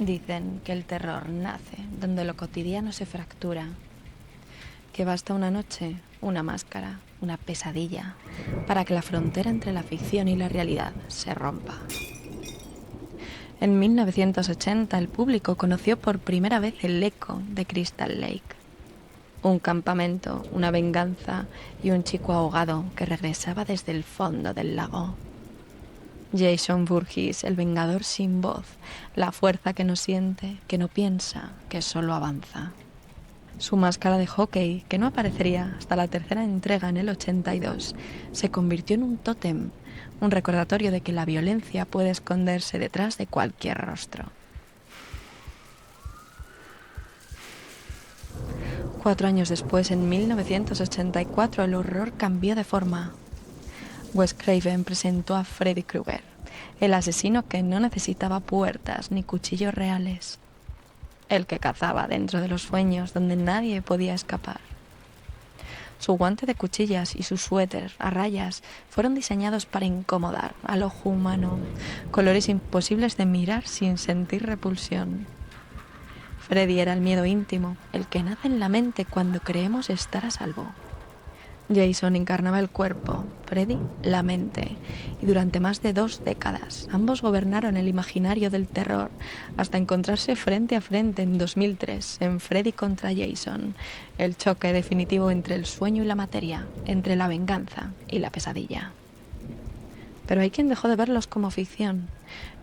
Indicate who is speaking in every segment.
Speaker 1: Dicen que el terror nace donde lo cotidiano se fractura, que basta una noche, una máscara, una pesadilla, para que la frontera entre la ficción y la realidad se rompa. En 1980 el público conoció por primera vez el eco de Crystal Lake. Un campamento, una venganza y un chico ahogado que regresaba desde el fondo del lago. Jason Voorhees, el vengador sin voz, la fuerza que no siente, que no piensa, que solo avanza. Su máscara de hockey, que no aparecería hasta la tercera entrega en el 82, se convirtió en un tótem, un recordatorio de que la violencia puede esconderse detrás de cualquier rostro. 4 años después, en 1984, el horror cambió de forma. Wes Craven presentó a Freddy Krueger, el asesino que no necesitaba puertas ni cuchillos reales, el que cazaba dentro de los sueños donde nadie podía escapar. Su guante de cuchillas y su suéter a rayas fueron diseñados para incomodar al ojo humano, colores imposibles de mirar sin sentir repulsión. Freddy era el miedo íntimo, el que nace en la mente cuando creemos estar a salvo. Jason encarnaba el cuerpo, Freddy la mente, y durante más de 2 décadas ambos gobernaron el imaginario del terror hasta encontrarse frente a frente en 2003 en Freddy contra Jason, el choque definitivo entre el sueño y la materia, entre la venganza y la pesadilla. Pero hay quien dejó de verlos como ficción,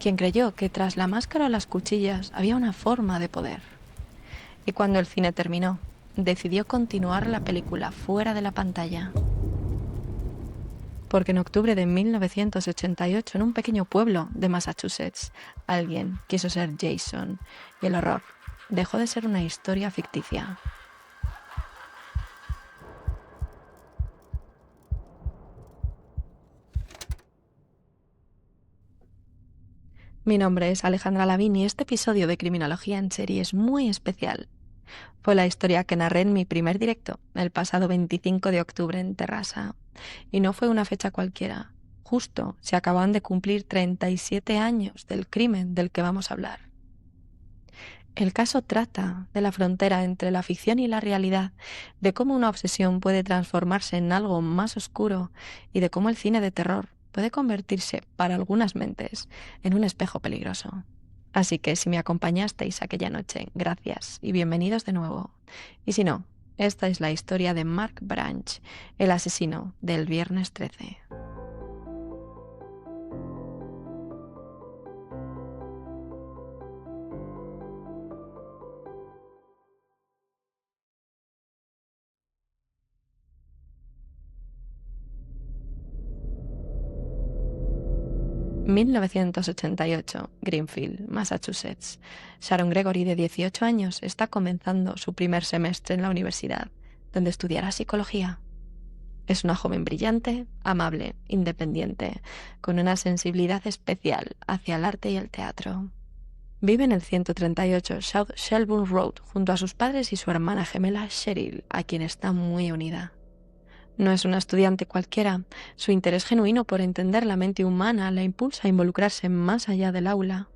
Speaker 1: quien creyó que tras la máscara o las cuchillas había una forma de poder. Y cuando el cine terminó, decidió continuar la película fuera de la pantalla. Porque en octubre de 1988, en un pequeño pueblo de Massachusetts, alguien quiso ser Jason y el horror dejó de ser una historia ficticia. Mi nombre es Alejandra Lavín y este episodio de Criminología en Serie es muy especial. Fue la historia que narré en mi primer directo, el pasado 25 de octubre en Terrassa. Y no fue una fecha cualquiera. Justo se acaban de cumplir 37 años del crimen del que vamos a hablar. El caso trata de la frontera entre la ficción y la realidad, de cómo una obsesión puede transformarse en algo más oscuro y de cómo el cine de terror puede convertirse, para algunas mentes, en un espejo peligroso. Así que si me acompañasteis aquella noche, gracias y bienvenidos de nuevo. Y si no, esta es la historia de Mark Branch, el asesino del Viernes 13. ...1988, Greenfield, Massachusetts. Sharon Gregory, de 18 años, está comenzando su primer semestre en la universidad, donde estudiará psicología. Es una joven brillante, amable, independiente, con una sensibilidad especial hacia el arte y el teatro. Vive en el 138 South Shelburne Road junto a sus padres y su hermana gemela Cheryl, a quien está muy unida. No es una estudiante cualquiera, su interés genuino por entender la mente humana la impulsa a involucrarse más allá del aula.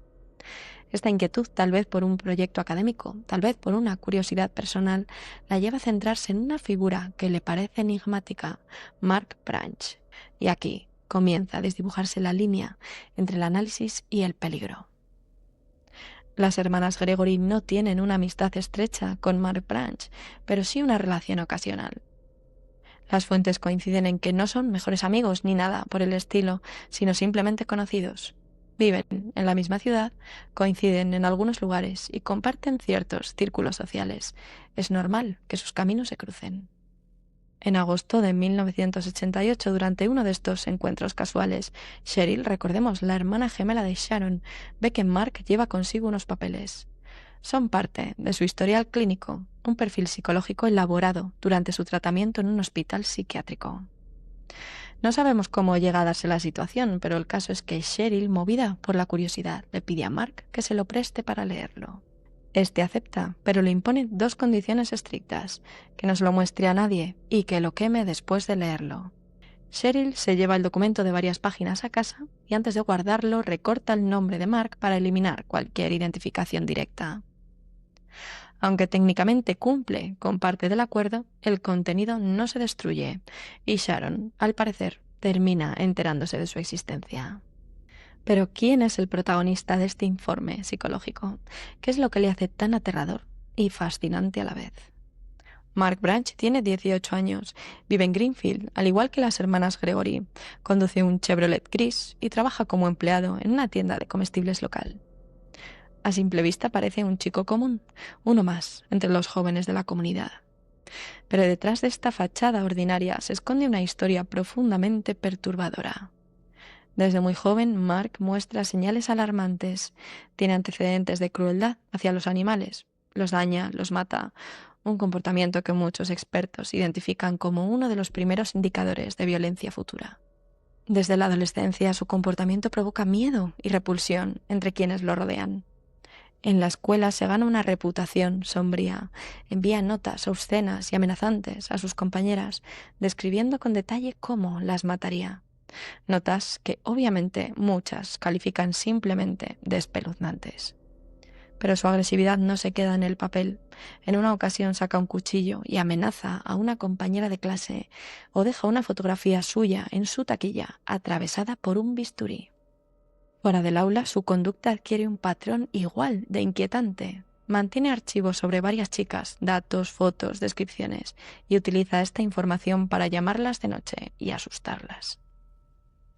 Speaker 1: Esta inquietud, tal vez por un proyecto académico, tal vez por una curiosidad personal, la lleva a centrarse en una figura que le parece enigmática, Mark Branch. Y aquí comienza a desdibujarse la línea entre el análisis y el peligro. Las hermanas Gregory no tienen una amistad estrecha con Mark Branch, pero sí una relación ocasional. Las fuentes coinciden en que no son mejores amigos ni nada por el estilo, sino simplemente conocidos. Viven en la misma ciudad, coinciden en algunos lugares y comparten ciertos círculos sociales. Es normal que sus caminos se crucen. En agosto de 1988, durante uno de estos encuentros casuales, Cheryl, recordemos la hermana gemela de Sharon, ve que Mark lleva consigo unos papeles. Son parte de su historial clínico, un perfil psicológico elaborado durante su tratamiento en un hospital psiquiátrico. No sabemos cómo llega a darse la situación, pero el caso es que Cheryl, movida por la curiosidad, le pide a Mark que se lo preste para leerlo. Este acepta, pero le impone 2 condiciones estrictas: que no se lo muestre a nadie y que lo queme después de leerlo. Cheryl se lleva el documento de varias páginas a casa y antes de guardarlo recorta el nombre de Mark para eliminar cualquier identificación directa. Aunque técnicamente cumple con parte del acuerdo, el contenido no se destruye y Sharon, al parecer, termina enterándose de su existencia. Pero ¿quién es el protagonista de este informe psicológico? ¿Qué es lo que le hace tan aterrador y fascinante a la vez? Mark Branch tiene 18 años, vive en Greenfield, al igual que las hermanas Gregory, conduce un Chevrolet gris y trabaja como empleado en una tienda de comestibles local. A simple vista parece un chico común, uno más entre los jóvenes de la comunidad. Pero detrás de esta fachada ordinaria se esconde una historia profundamente perturbadora. Desde muy joven, Mark muestra señales alarmantes. Tiene antecedentes de crueldad hacia los animales. Los daña, los mata. Un comportamiento que muchos expertos identifican como uno de los primeros indicadores de violencia futura. Desde la adolescencia, su comportamiento provoca miedo y repulsión entre quienes lo rodean. En la escuela se gana una reputación sombría. Envía notas obscenas y amenazantes a sus compañeras, describiendo con detalle cómo las mataría. Notas que obviamente muchas califican simplemente de espeluznantes. Pero su agresividad no se queda en el papel. En una ocasión saca un cuchillo y amenaza a una compañera de clase o deja una fotografía suya en su taquilla atravesada por un bisturí. Fuera del aula, su conducta adquiere un patrón igual de inquietante. Mantiene archivos sobre varias chicas, datos, fotos, descripciones, y utiliza esta información para llamarlas de noche y asustarlas.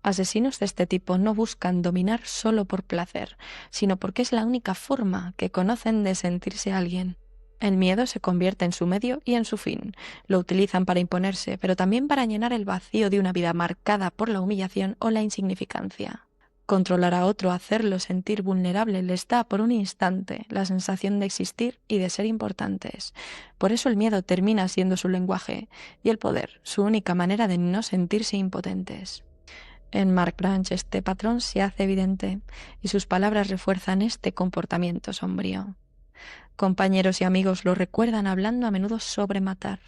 Speaker 1: Asesinos de este tipo no buscan dominar solo por placer, sino porque es la única forma que conocen de sentirse alguien. El miedo se convierte en su medio y en su fin. Lo utilizan para imponerse, pero también para llenar el vacío de una vida marcada por la humillación o la insignificancia. Controlar a otro, hacerlo sentir vulnerable, les da por un instante la sensación de existir y de ser importantes. Por eso el miedo termina siendo su lenguaje y el poder su única manera de no sentirse impotentes. En Mark Branch este patrón se hace evidente y sus palabras refuerzan este comportamiento sombrío. Compañeros y amigos lo recuerdan hablando a menudo sobre matar.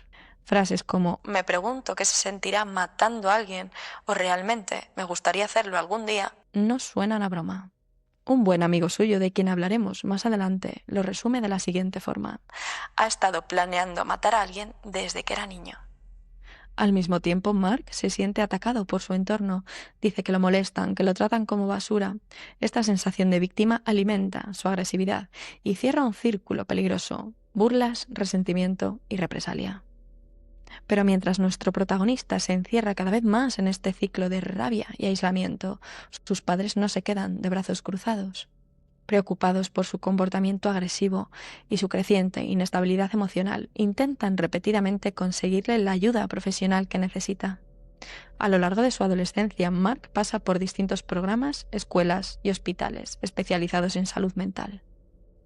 Speaker 1: Frases como «me pregunto qué se sentirá matando a alguien» o «realmente me gustaría hacerlo algún día» no suenan a broma. Un buen amigo suyo, de quien hablaremos más adelante, lo resume de la siguiente forma: «Ha estado planeando matar a alguien desde que era niño». Al mismo tiempo, Mark se siente atacado por su entorno. Dice que lo molestan, que lo tratan como basura. Esta sensación de víctima alimenta su agresividad y cierra un círculo peligroso: burlas, resentimiento y represalia. Pero mientras nuestro protagonista se encierra cada vez más en este ciclo de rabia y aislamiento, sus padres no se quedan de brazos cruzados. Preocupados por su comportamiento agresivo y su creciente inestabilidad emocional, intentan repetidamente conseguirle la ayuda profesional que necesita. A lo largo de su adolescencia, Mark pasa por distintos programas, escuelas y hospitales especializados en salud mental.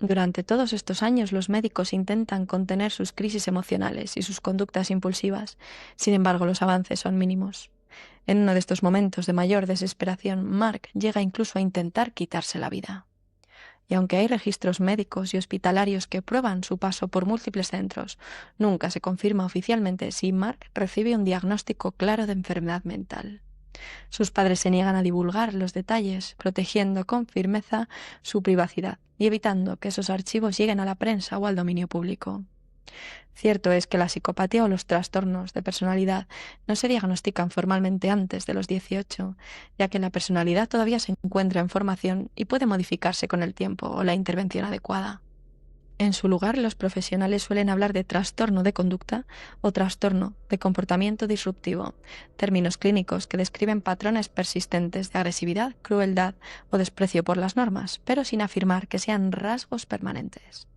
Speaker 1: Durante todos estos años, los médicos intentan contener sus crisis emocionales y sus conductas impulsivas. Sin embargo, los avances son mínimos. En uno de estos momentos de mayor desesperación, Mark llega incluso a intentar quitarse la vida. Y aunque hay registros médicos y hospitalarios que prueban su paso por múltiples centros, nunca se confirma oficialmente si Mark recibe un diagnóstico claro de enfermedad mental. Sus padres se niegan a divulgar los detalles, protegiendo con firmeza su privacidad y evitando que esos archivos lleguen a la prensa o al dominio público. Cierto es que la psicopatía o los trastornos de personalidad no se diagnostican formalmente antes de los 18, ya que la personalidad todavía se encuentra en formación y puede modificarse con el tiempo o la intervención adecuada. En su lugar, los profesionales suelen hablar de trastorno de conducta o trastorno de comportamiento disruptivo, términos clínicos que describen patrones persistentes de agresividad, crueldad o desprecio por las normas, pero sin afirmar que sean rasgos permanentes.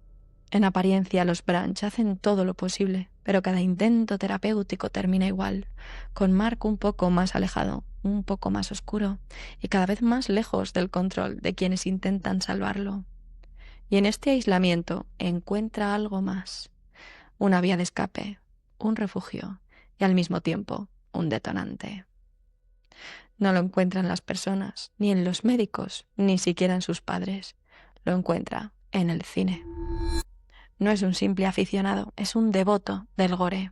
Speaker 1: En apariencia, los Branch hacen todo lo posible, pero cada intento terapéutico termina igual, con Mark un poco más alejado, un poco más oscuro y cada vez más lejos del control de quienes intentan salvarlo. Y en este aislamiento encuentra algo más: una vía de escape, un refugio y al mismo tiempo un detonante. No lo encuentra en las personas, ni en los médicos, ni siquiera en sus padres. Lo encuentra en el cine. No es un simple aficionado, es un devoto del gore.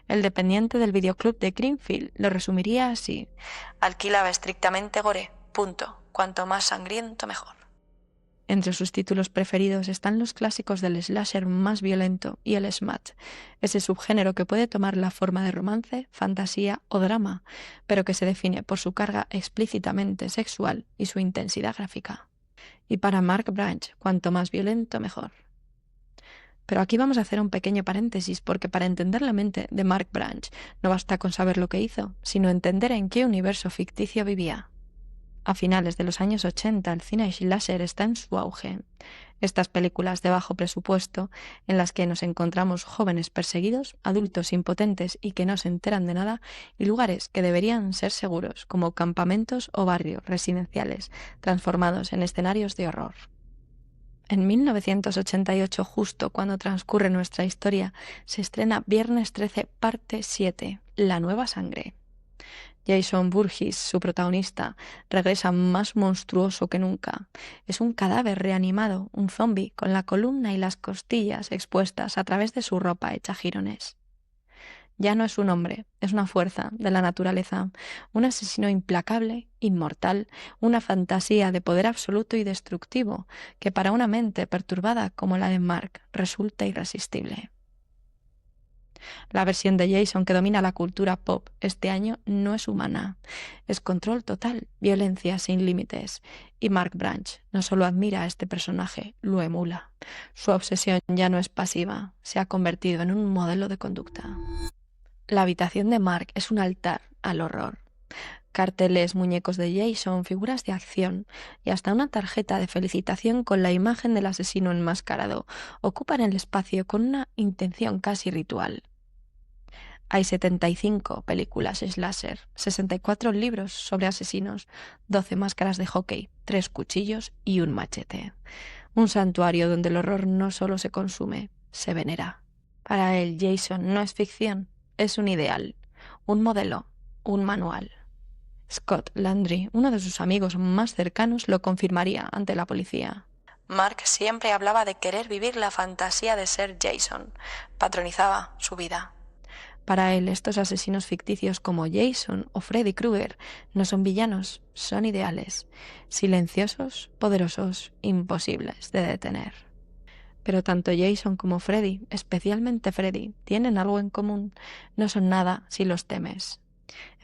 Speaker 1: El dependiente del videoclub de Greenfield lo resumiría así: alquilaba estrictamente gore, punto. Cuanto más sangriento, mejor. Entre sus títulos preferidos están los clásicos del slasher más violento y el smut, ese subgénero que puede tomar la forma de romance, fantasía o drama, pero que se define por su carga explícitamente sexual y su intensidad gráfica. Y para Mark Branch, cuanto más violento, mejor. Pero aquí vamos a hacer un pequeño paréntesis, porque para entender la mente de Mark Branch no basta con saber lo que hizo, sino entender en qué universo ficticio vivía. A finales de los años 80 el cine slasher está en su auge. Estas películas de bajo presupuesto, en las que nos encontramos jóvenes perseguidos, adultos impotentes y que no se enteran de nada, y lugares que deberían ser seguros, como campamentos o barrios residenciales, transformados en escenarios de horror. En 1988, justo cuando transcurre nuestra historia, se estrena Viernes 13, parte 7, La nueva sangre. Jason Voorhees, su protagonista, regresa más monstruoso que nunca. Es un cadáver reanimado, un zombi, con la columna y las costillas expuestas a través de su ropa hecha jirones. Ya no es un hombre, es una fuerza de la naturaleza, un asesino implacable, inmortal, una fantasía de poder absoluto y destructivo, que para una mente perturbada como la de Mark resulta irresistible. La versión de Jason que domina la cultura pop este año no es humana. Es control total, violencia sin límites. Y Mark Branch no solo admira a este personaje, lo emula. Su obsesión ya no es pasiva, se ha convertido en un modelo de conducta. La habitación de Mark es un altar al horror. Carteles, muñecos de Jason, figuras de acción y hasta una tarjeta de felicitación con la imagen del asesino enmascarado ocupan el espacio con una intención casi ritual. Hay 75 películas slasher, 64 libros sobre asesinos, 12 máscaras de hockey, 3 cuchillos y un machete. Un santuario donde el horror no solo se consume, se venera. Para él, Jason no es ficción, es un ideal, un modelo, un manual. Scott Landry, uno de sus amigos más cercanos, lo confirmaría ante la policía. Mark siempre hablaba de querer vivir la fantasía de ser Jason. Patronizaba su vida. Para él, estos asesinos ficticios como Jason o Freddy Krueger no son villanos, son ideales, silenciosos, poderosos, imposibles de detener. Pero tanto Jason como Freddy, especialmente Freddy, tienen algo en común, no son nada si los temes.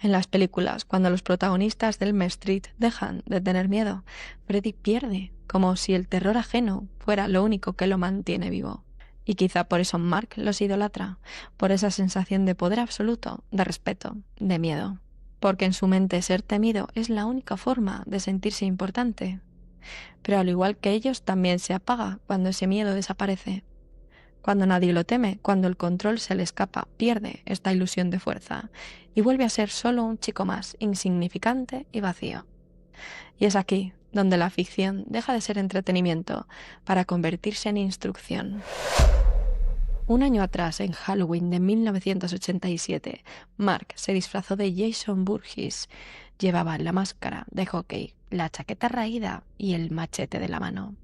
Speaker 1: En las películas, cuando los protagonistas del Elm Street dejan de tener miedo, Freddy pierde, como si el terror ajeno fuera lo único que lo mantiene vivo. Y quizá por eso Mark los idolatra, por esa sensación de poder absoluto, de respeto, de miedo. Porque en su mente ser temido es la única forma de sentirse importante. Pero al igual que ellos, también se apaga cuando ese miedo desaparece. Cuando nadie lo teme, cuando el control se le escapa, pierde esta ilusión de fuerza y vuelve a ser solo un chico más, insignificante y vacío. Y es aquí donde la ficción deja de ser entretenimiento para convertirse en instrucción. Un año atrás, en Halloween de 1987, Mark se disfrazó de Jason Voorhees. Llevaba la máscara de hockey, la chaqueta raída y el machete de la mano.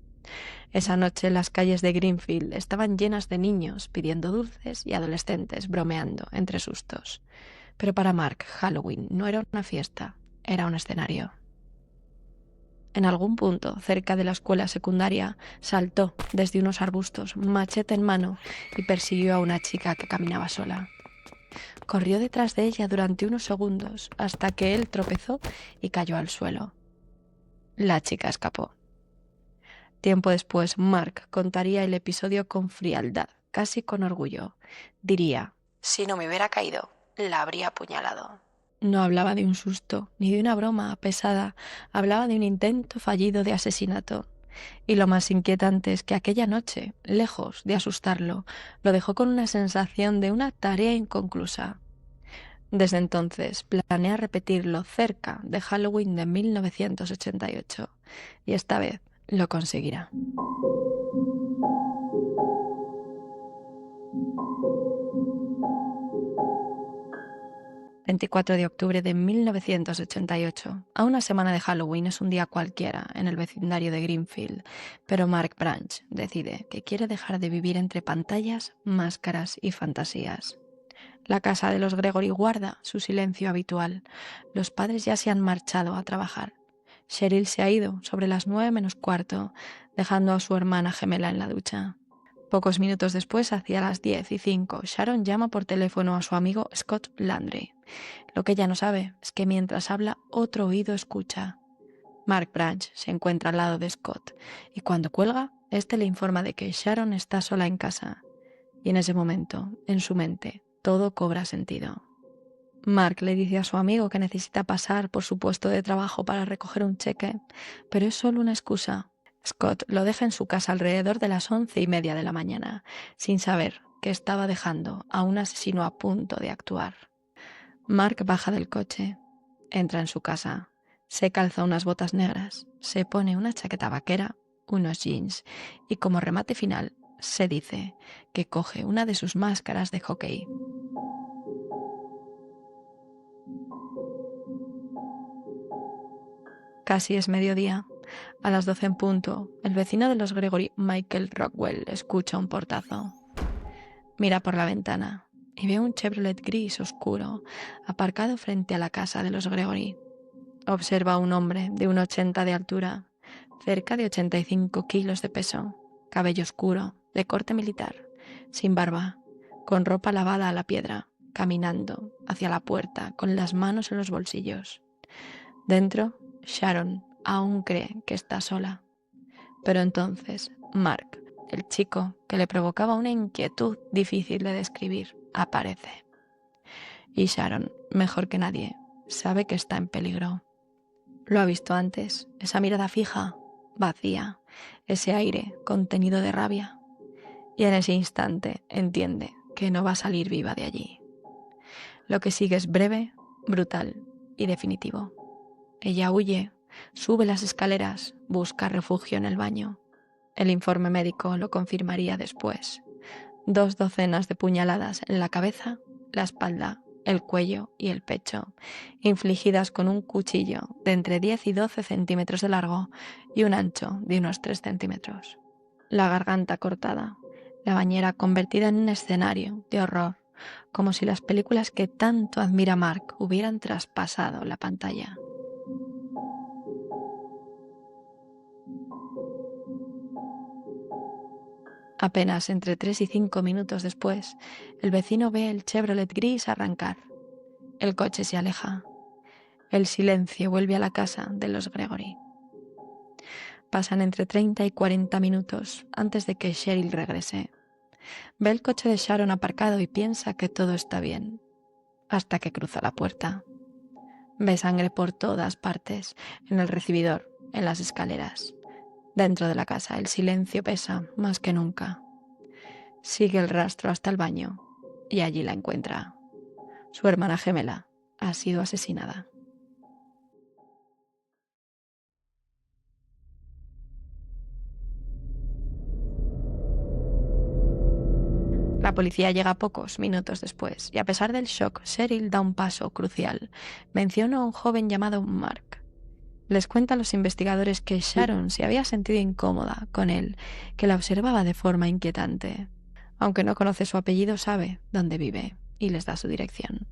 Speaker 1: Esa noche las calles de Greenfield estaban llenas de niños pidiendo dulces y adolescentes bromeando entre sustos. Pero para Mark, Halloween no era una fiesta, era un escenario. En algún punto, cerca de la escuela secundaria, saltó desde unos arbustos, machete en mano, y persiguió a una chica que caminaba sola. Corrió detrás de ella durante unos segundos hasta que él tropezó y cayó al suelo. La chica escapó. Tiempo después, Mark contaría el episodio con frialdad, casi con orgullo. Diría: si no me hubiera caído, la habría apuñalado. No hablaba de un susto, ni de una broma pesada, hablaba de un intento fallido de asesinato. Y lo más inquietante es que aquella noche, lejos de asustarlo, lo dejó con una sensación de una tarea inconclusa. Desde entonces planea repetirlo cerca de Halloween de 1988, y esta vez lo conseguirá. 24 de octubre de 1988. A una semana de Halloween es un día cualquiera en el vecindario de Greenfield, pero Mark Branch decide que quiere dejar de vivir entre pantallas, máscaras y fantasías. La casa de los Gregory guarda su silencio habitual. Los padres ya se han marchado a trabajar. Cheryl se ha ido sobre las 9 menos cuarto, dejando a su hermana gemela en la ducha. Pocos minutos después, hacia las 10:05, Sharon llama por teléfono a su amigo Scott Landry. Lo que ella no sabe es que mientras habla, otro oído escucha. Mark Branch se encuentra al lado de Scott y cuando cuelga, este le informa de que Sharon está sola en casa. Y en ese momento, en su mente, todo cobra sentido. Mark le dice a su amigo que necesita pasar por su puesto de trabajo para recoger un cheque, pero es solo una excusa. Scott lo deja en su casa alrededor de las 11:30 de la mañana, sin saber que estaba dejando a un asesino a punto de actuar. Mark baja del coche, entra en su casa, se calza unas botas negras, se pone una chaqueta vaquera, unos jeans y como remate final se dice que coge una de sus máscaras de hockey. Casi es mediodía. A las 12 en punto, el vecino de los Gregory, Michael Rockwell, escucha un portazo. Mira por la ventana y ve un Chevrolet gris oscuro aparcado frente a la casa de los Gregory. Observa a un hombre de 1,80 de altura, cerca de 85 kilos de peso, cabello oscuro, de corte militar, sin barba, con ropa lavada a la piedra, caminando hacia la puerta con las manos en los bolsillos. Dentro, Sharon aún cree que está sola. Pero entonces, Mark, el chico que le provocaba una inquietud difícil de describir, aparece. Y Sharon, mejor que nadie, sabe que está en peligro. Lo ha visto antes, esa mirada fija, vacía, ese aire contenido de rabia. Y en ese instante entiende que no va a salir viva de allí. Lo que sigue es breve, brutal y definitivo. Ella huye, sube las escaleras, busca refugio en el baño. El informe médico lo confirmaría después. 2 docenas de puñaladas en la cabeza, la espalda, el cuello y el pecho, infligidas con un cuchillo de entre 10 y 12 centímetros de largo y un ancho de unos 3 centímetros. La garganta cortada, la bañera convertida en un escenario de horror, como si las películas que tanto admira Mark hubieran traspasado la pantalla. Apenas entre 3 y 5 minutos después, el vecino ve el Chevrolet gris arrancar. El coche se aleja. El silencio vuelve a la casa de los Gregory. Pasan entre 30 y 40 minutos antes de que Cheryl regrese. Ve el coche de Sharon aparcado y piensa que todo está bien, hasta que cruza la puerta. Ve sangre por todas partes, en el recibidor, en las escaleras. Dentro de la casa el silencio pesa más que nunca. Sigue el rastro hasta el baño y allí la encuentra. Su hermana gemela ha sido asesinada. La policía llega pocos minutos después y a pesar del shock, Cheryl da un paso crucial. Menciona a un joven llamado Mark. Les cuenta a los investigadores que Sharon se había sentido incómoda con él, que la observaba de forma inquietante. Aunque no conoce su apellido, sabe dónde vive y les da su dirección.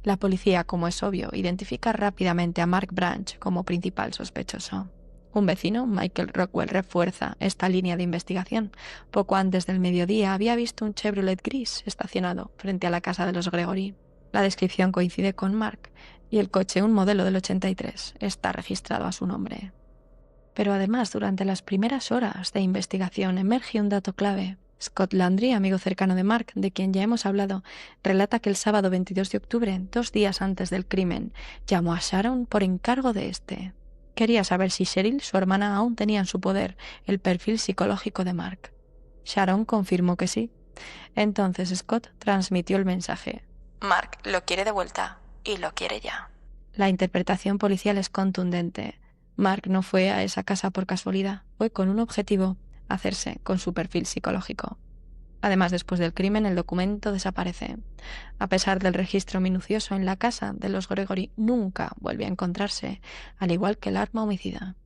Speaker 1: La policía, como es obvio, identifica rápidamente a Mark Branch como principal sospechoso. Un vecino, Michael Rockwell, refuerza esta línea de investigación. Poco antes del mediodía había visto un Chevrolet gris estacionado frente a la casa de los Gregory. La descripción coincide con Mark y el coche, un modelo del 83, está registrado a su nombre. Pero además, durante las primeras horas de investigación emerge un dato clave. Scott Landry, amigo cercano de Mark, de quien ya hemos hablado, relata que el sábado 22 de octubre, 2 días antes del crimen, llamó a Sharon por encargo de este. Quería saber si Cheryl, su hermana, aún tenía en su poder el perfil psicológico de Mark. Sharon confirmó que sí. Entonces Scott transmitió el mensaje. Mark lo quiere de vuelta y lo quiere ya. La interpretación policial es contundente. Mark no fue a esa casa por casualidad, fue con un objetivo: hacerse con su perfil psicológico. Además, después del crimen, el documento desaparece. A pesar del registro minucioso en la casa de los Gregory, nunca vuelve a encontrarse, al igual que el arma homicida.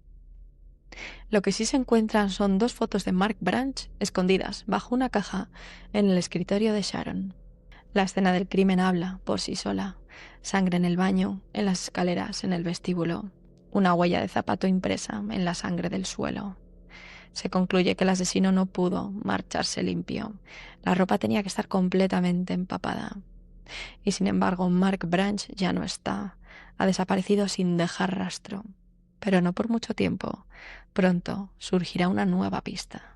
Speaker 1: Lo que sí se encuentran son 2 fotos de Mark Branch escondidas bajo una caja en el escritorio de Sharon. La escena del crimen habla por sí sola. Sangre en el baño, en las escaleras, en el vestíbulo. Una huella de zapato impresa en la sangre del suelo. Se concluye que el asesino no pudo marcharse limpio. La ropa tenía que estar completamente empapada. Y sin embargo, Mark Branch ya no está. Ha desaparecido sin dejar rastro. Pero no por mucho tiempo. Pronto surgirá una nueva pista.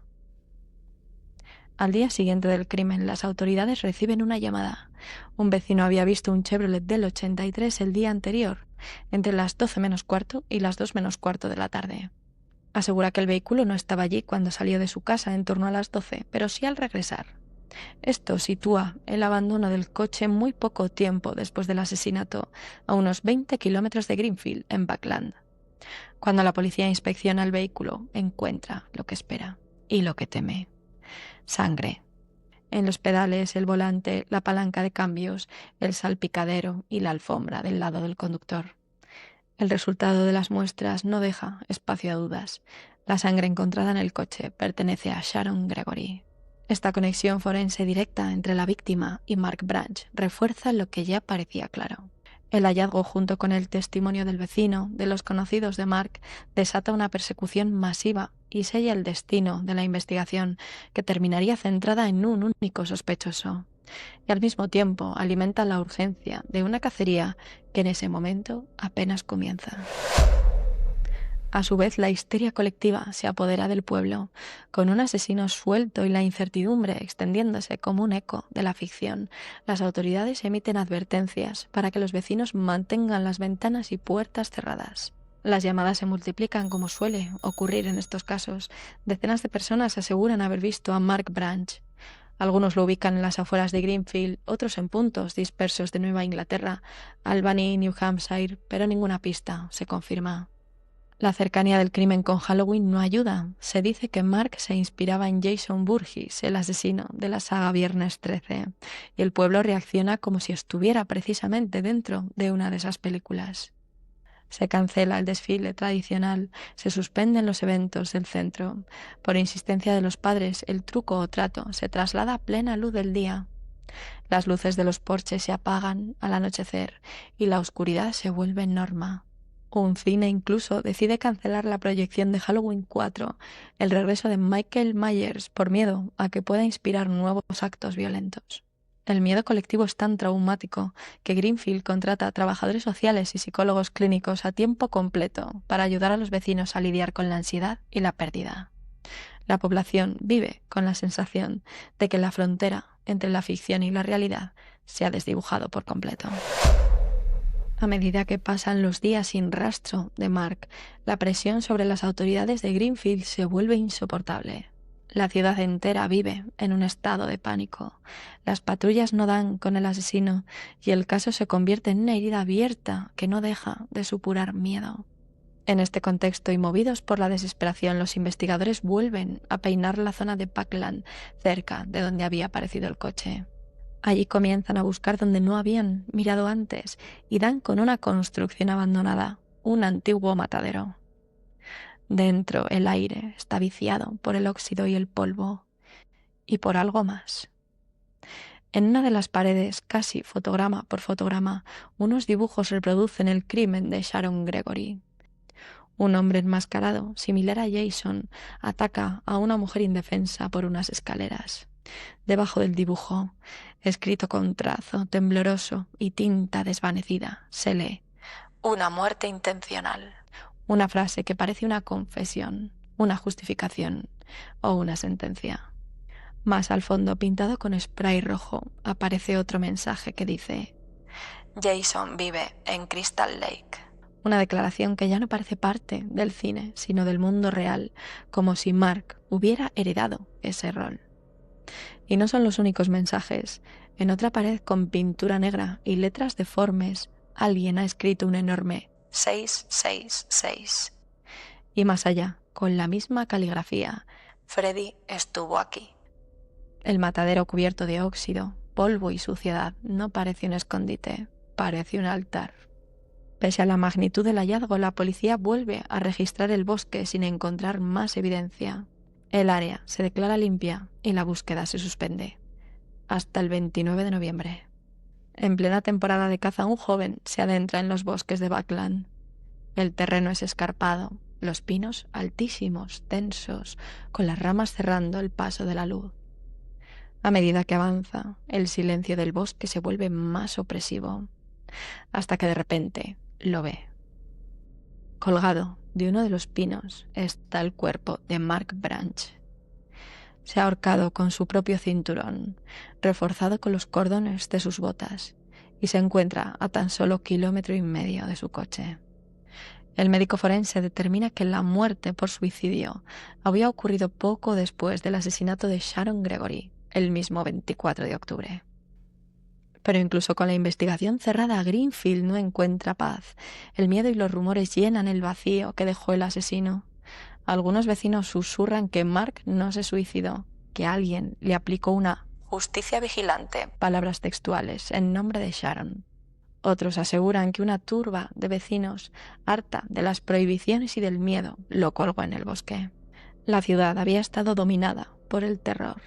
Speaker 1: Al día siguiente del crimen, las autoridades reciben una llamada. Un vecino había visto un Chevrolet del 83 el día anterior, entre las 12 menos cuarto y las 2 menos cuarto de la tarde. Asegura que el vehículo no estaba allí cuando salió de su casa en torno a las 12, pero sí al regresar. Esto sitúa el abandono del coche muy poco tiempo después del asesinato, a unos 20 kilómetros de Greenfield, en Buckland. Cuando la policía inspecciona el vehículo, encuentra lo que espera y lo que teme. Sangre. En los pedales, el volante, la palanca de cambios, el salpicadero y la alfombra del lado del conductor. El resultado de las muestras no deja espacio a dudas. La sangre encontrada en el coche pertenece a Sharon Gregory. Esta conexión forense directa entre la víctima y Mark Branch refuerza lo que ya parecía claro. El hallazgo, junto con el testimonio del vecino, de los conocidos de Mark, desata una persecución masiva y sella el destino de la investigación, que terminaría centrada en un único sospechoso. Y al mismo tiempo alimenta la urgencia de una cacería que en ese momento apenas comienza. A su vez, la histeria colectiva se apodera del pueblo, con un asesino suelto y la incertidumbre extendiéndose como un eco de la ficción. Las autoridades emiten advertencias para que los vecinos mantengan las ventanas y puertas cerradas. Las llamadas se multiplican como suele ocurrir en estos casos. Decenas de personas aseguran haber visto a Mark Branch. Algunos lo ubican en las afueras de Greenfield, otros en puntos dispersos de Nueva Inglaterra, Albany, New Hampshire, pero ninguna pista se confirma. La cercanía del crimen con Halloween no ayuda. Se dice que Mark se inspiraba en Jason Voorhees, el asesino de la saga Viernes 13, y el pueblo reacciona como si estuviera precisamente dentro de una de esas películas. Se cancela el desfile tradicional, se suspenden los eventos del centro. Por insistencia de los padres, el truco o trato se traslada a plena luz del día. Las luces de los porches se apagan al anochecer y la oscuridad se vuelve norma. Un cine incluso decide cancelar la proyección de Halloween 4, el regreso de Michael Myers, por miedo a que pueda inspirar nuevos actos violentos. El miedo colectivo es tan traumático que Greenfield contrata a trabajadores sociales y psicólogos clínicos a tiempo completo para ayudar a los vecinos a lidiar con la ansiedad y la pérdida. La población vive con la sensación de que la frontera entre la ficción y la realidad se ha desdibujado por completo. A medida que pasan los días sin rastro de Mark, la presión sobre las autoridades de Greenfield se vuelve insoportable. La ciudad entera vive en un estado de pánico. Las patrullas no dan con el asesino y el caso se convierte en una herida abierta que no deja de supurar miedo. En este contexto y movidos por la desesperación, los investigadores vuelven a peinar la zona de Buckland, cerca de donde había aparecido el coche. Allí comienzan a buscar donde no habían mirado antes y dan con una construcción abandonada, un antiguo matadero. Dentro el aire está viciado por el óxido y el polvo, y por algo más. En una de las paredes, casi fotograma por fotograma, unos dibujos reproducen el crimen de Sharon Gregory. Un hombre enmascarado, similar a Jason, ataca a una mujer indefensa por unas escaleras. Debajo del dibujo, escrito con trazo tembloroso y tinta desvanecida, se lee: «Una muerte intencional». Una frase que parece una confesión, una justificación o una sentencia. Más al fondo, pintado con spray rojo, aparece otro mensaje que dice: «Jason vive en Crystal Lake». Una declaración que ya no parece parte del cine, sino del mundo real, como si Mark hubiera heredado ese rol. Y no son los únicos mensajes. En otra pared con pintura negra y letras deformes, alguien ha escrito un enorme 666. Y más allá, con la misma caligrafía: «Freddy estuvo aquí». El matadero cubierto de óxido, polvo y suciedad no parece un escondite, parece un altar. Pese a la magnitud del hallazgo, la policía vuelve a registrar el bosque sin encontrar más evidencia. El área se declara limpia y la búsqueda se suspende hasta el 29 de noviembre. En plena temporada de caza, un joven se adentra en los bosques de Buckland. El terreno es escarpado, los pinos altísimos, densos, con las ramas cerrando el paso de la luz. A medida que avanza, el silencio del bosque se vuelve más opresivo, hasta que de repente lo ve. Colgado de uno de los pinos está el cuerpo de Mark Branch. Se ha ahorcado con su propio cinturón, reforzado con los cordones de sus botas, y se encuentra a tan solo 1,5 kilómetros de su coche. El médico forense determina que la muerte por suicidio había ocurrido poco después del asesinato de Sharon Gregory, el mismo 24 de octubre. Pero incluso con la investigación cerrada, Greenfield no encuentra paz. El miedo y los rumores llenan el vacío que dejó el asesino. Algunos vecinos susurran que Mark no se suicidó, que alguien le aplicó una justicia vigilante, palabras textuales, en nombre de Sharon. Otros aseguran que una turba de vecinos, harta de las prohibiciones y del miedo, lo colgó en el bosque. La ciudad había estado dominada por el terror.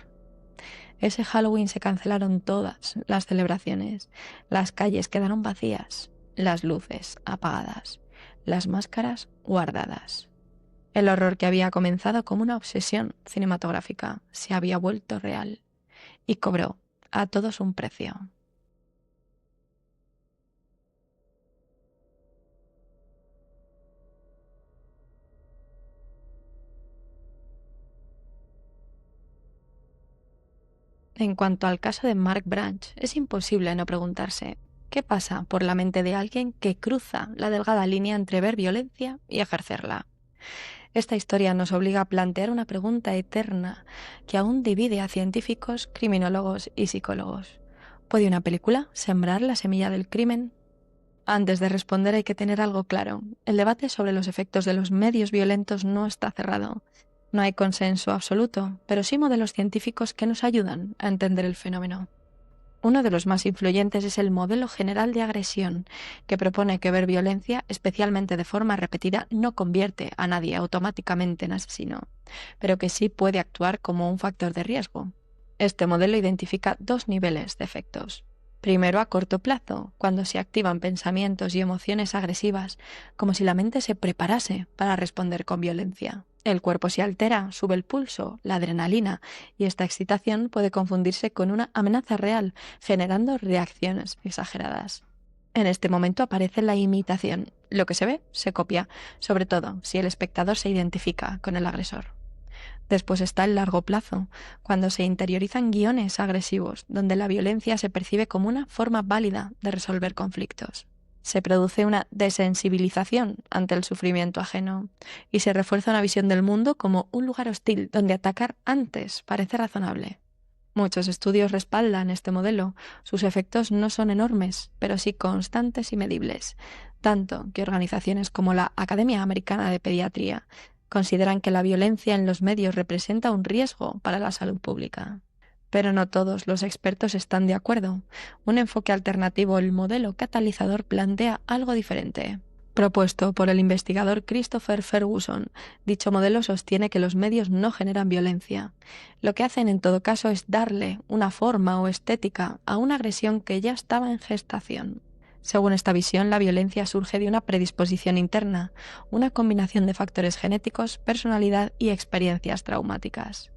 Speaker 1: Ese Halloween se cancelaron todas las celebraciones, las calles quedaron vacías, las luces apagadas, las máscaras guardadas. El horror que había comenzado como una obsesión cinematográfica se había vuelto real y cobró a todos un precio. En cuanto al caso de Mark Branch, es imposible no preguntarse qué pasa por la mente de alguien que cruza la delgada línea entre ver violencia y ejercerla. Esta historia nos obliga a plantear una pregunta eterna que aún divide a científicos, criminólogos y psicólogos. ¿Puede una película sembrar la semilla del crimen? Antes de responder hay que tener algo claro. El debate sobre los efectos de los medios violentos no está cerrado. No hay consenso absoluto, pero sí modelos científicos que nos ayudan a entender el fenómeno. Uno de los más influyentes es el modelo general de agresión, que propone que ver violencia, especialmente de forma repetida, no convierte a nadie automáticamente en asesino, pero que sí puede actuar como un factor de riesgo. Este modelo identifica 2 niveles de efectos. Primero, a corto plazo, cuando se activan pensamientos y emociones agresivas, como si la mente se preparase para responder con violencia. El cuerpo se altera, sube el pulso, la adrenalina, y esta excitación puede confundirse con una amenaza real, generando reacciones exageradas. En este momento aparece la imitación. Lo que se ve, se copia, sobre todo si el espectador se identifica con el agresor. Después está el largo plazo, cuando se interiorizan guiones agresivos, donde la violencia se percibe como una forma válida de resolver conflictos. Se produce una desensibilización ante el sufrimiento ajeno y se refuerza una visión del mundo como un lugar hostil donde atacar antes parece razonable. Muchos estudios respaldan este modelo. Sus efectos no son enormes, pero sí constantes y medibles, tanto que organizaciones como la Academia Americana de Pediatría consideran que la violencia en los medios representa un riesgo para la salud pública. Pero no todos los expertos están de acuerdo. Un enfoque alternativo, el modelo catalizador, plantea algo diferente. Propuesto por el investigador Christopher Ferguson, dicho modelo sostiene que los medios no generan violencia. Lo que hacen en todo caso es darle una forma o estética a una agresión que ya estaba en gestación. Según esta visión, la violencia surge de una predisposición interna, una combinación de factores genéticos, personalidad y experiencias traumáticas.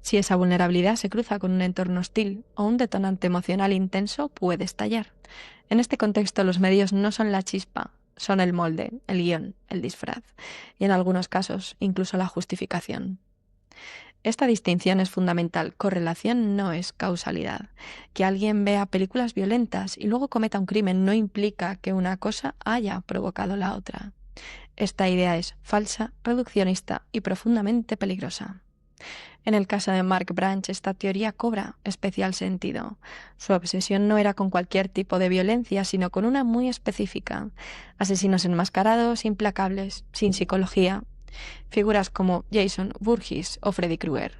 Speaker 1: Si esa vulnerabilidad se cruza con un entorno hostil o un detonante emocional intenso, puede estallar. En este contexto, los medios no son la chispa, son el molde, el guión, el disfraz, y en algunos casos, incluso la justificación. Esta distinción es fundamental. Correlación no es causalidad. Que alguien vea películas violentas y luego cometa un crimen no implica que una cosa haya provocado la otra. Esta idea es falsa, reduccionista y profundamente peligrosa. En el caso de Mark Branch, esta teoría cobra especial sentido. Su obsesión no era con cualquier tipo de violencia, sino con una muy específica. Asesinos enmascarados, implacables, sin psicología. Figuras como Jason Voorhees o Freddy Krueger.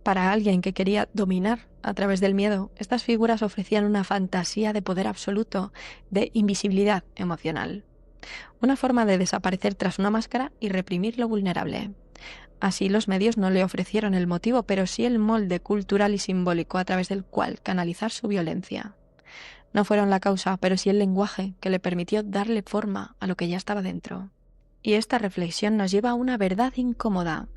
Speaker 1: Para alguien que quería dominar a través del miedo, estas figuras ofrecían una fantasía de poder absoluto, de invisibilidad emocional. Una forma de desaparecer tras una máscara y reprimir lo vulnerable. Así los medios no le ofrecieron el motivo, pero sí el molde cultural y simbólico a través del cual canalizar su violencia. No fueron la causa, pero sí el lenguaje que le permitió darle forma a lo que ya estaba dentro. Y esta reflexión nos lleva a una verdad incómoda.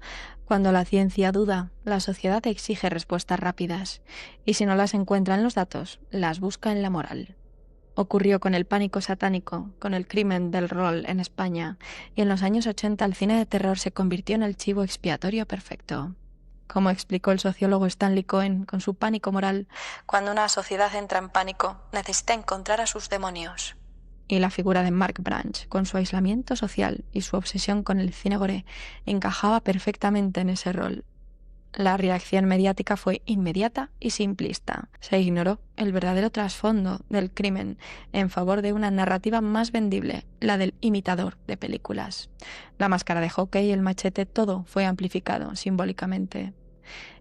Speaker 1: Cuando la ciencia duda, la sociedad exige respuestas rápidas, y si no las encuentra en los datos, las busca en la moral. Ocurrió con el pánico satánico, con el crimen del rol en España, y en los años 80 el cine de terror se convirtió en el chivo expiatorio perfecto. Como explicó el sociólogo Stanley Cohen con su pánico moral, cuando una sociedad entra en pánico, necesita encontrar a sus demonios. Y la figura de Mark Branch, con su aislamiento social y su obsesión con el cine gore, encajaba perfectamente en ese rol. La reacción mediática fue inmediata y simplista. Se ignoró el verdadero trasfondo del crimen en favor de una narrativa más vendible, la del imitador de películas. La máscara de hockey y el machete, todo fue amplificado simbólicamente.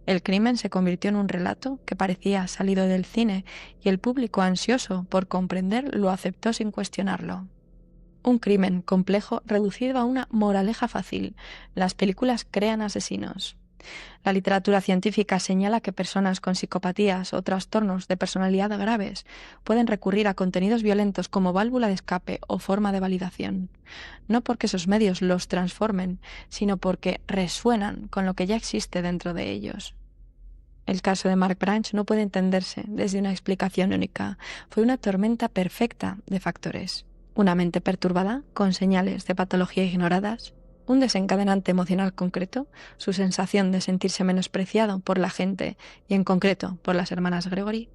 Speaker 1: El crimen se convirtió en un relato que parecía salido del cine y el público, ansioso por comprender, lo aceptó sin cuestionarlo. Un crimen complejo reducido a una moraleja fácil. Las películas crean asesinos. La literatura científica señala que personas con psicopatías o trastornos de personalidad graves pueden recurrir a contenidos violentos como válvula de escape o forma de validación. No porque esos medios los transformen, sino porque resuenan con lo que ya existe dentro de ellos. El caso de Mark Branch no puede entenderse desde una explicación única. Fue una tormenta perfecta de factores. Una mente perturbada, con señales de patología ignoradas, un desencadenante emocional concreto, su sensación de sentirse menospreciado por la gente y en concreto por las hermanas Gregory,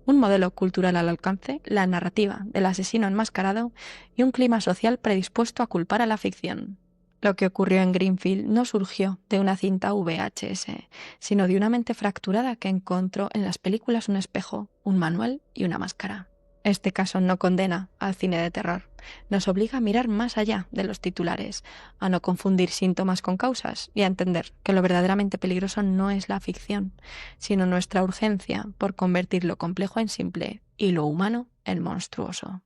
Speaker 1: un modelo cultural al alcance, la narrativa del asesino enmascarado y un clima social predispuesto a culpar a la ficción. Lo que ocurrió en Greenfield no surgió de una cinta VHS, sino de una mente fracturada que encontró en las películas un espejo, un manual y una máscara. Este caso no condena al cine de terror, nos obliga a mirar más allá de los titulares, a no confundir síntomas con causas y a entender que lo verdaderamente peligroso no es la ficción, sino nuestra urgencia por convertir lo complejo en simple y lo humano en monstruoso.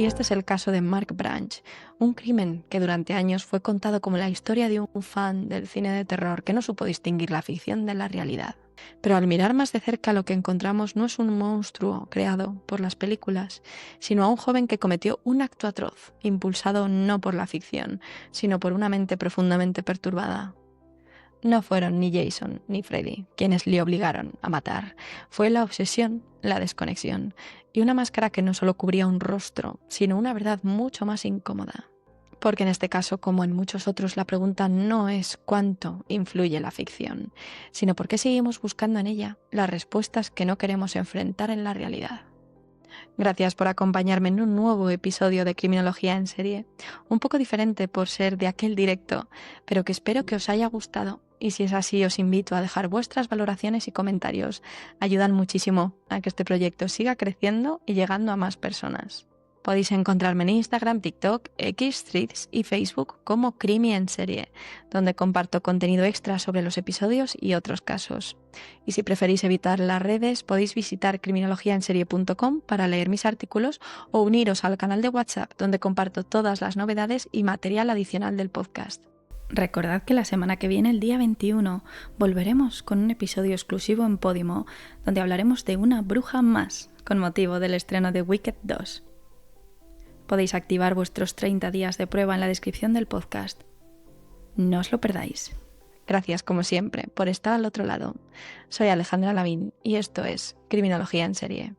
Speaker 1: Y este es el caso de Mark Branch, un crimen que durante años fue contado como la historia de un fan del cine de terror que no supo distinguir la ficción de la realidad. Pero al mirar más de cerca lo que encontramos no es un monstruo creado por las películas, sino a un joven que cometió un acto atroz, impulsado no por la ficción, sino por una mente profundamente perturbada. No fueron ni Jason ni Freddy quienes le obligaron a matar. Fue la obsesión, la desconexión y una máscara que no solo cubría un rostro, sino una verdad mucho más incómoda. Porque en este caso, como en muchos otros, la pregunta no es cuánto influye la ficción, sino por qué seguimos buscando en ella las respuestas que no queremos enfrentar en la realidad. Gracias por acompañarme en un nuevo episodio de Criminología en Serie, un poco diferente por ser de aquel directo, pero que espero que os haya gustado. Y si es así, os invito a dejar vuestras valoraciones y comentarios. Ayudan muchísimo a que este proyecto siga creciendo y llegando a más personas. Podéis encontrarme en Instagram, TikTok, X, Threads y Facebook como Crimi en Serie, donde comparto contenido extra sobre los episodios y otros casos. Y si preferís evitar las redes, podéis visitar criminologiaenserie.com para leer mis artículos o uniros al canal de WhatsApp, donde comparto todas las novedades y material adicional del podcast. Recordad que la semana que viene, el día 21, volveremos con un episodio exclusivo en Podimo, donde hablaremos de una bruja más, con motivo del estreno de Wicked 2. Podéis activar vuestros 30 días de prueba en la descripción del podcast. No os lo perdáis. Gracias, como siempre, por estar al otro lado. Soy Alejandra Lavín y esto es Criminología en Serie.